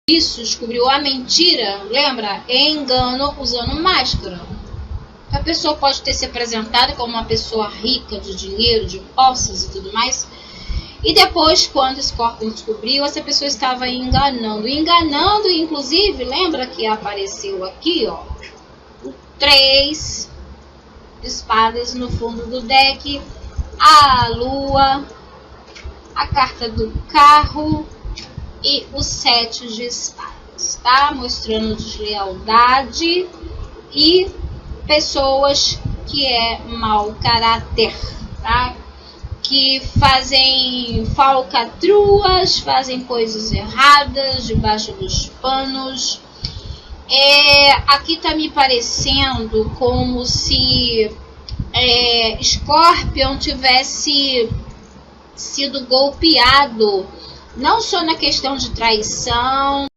isso, descobriu a mentira, lembra? Engano usando máscara. A pessoa pode ter se apresentado como uma pessoa rica de dinheiro, de posses e tudo mais. E depois, quando Scorpion descobriu, essa pessoa estava enganando. Enganando, inclusive, lembra que apareceu aqui, ó, 3 espadas no fundo do deck, a lua, a carta do carro e o 7 de espadas, tá? Mostrando deslealdade e pessoas que é mau caráter, tá? Que fazem falcatruas, fazem coisas erradas debaixo dos panos. Aqui tá me parecendo como se Scorpion tivesse sido golpeado, não só na questão de traição,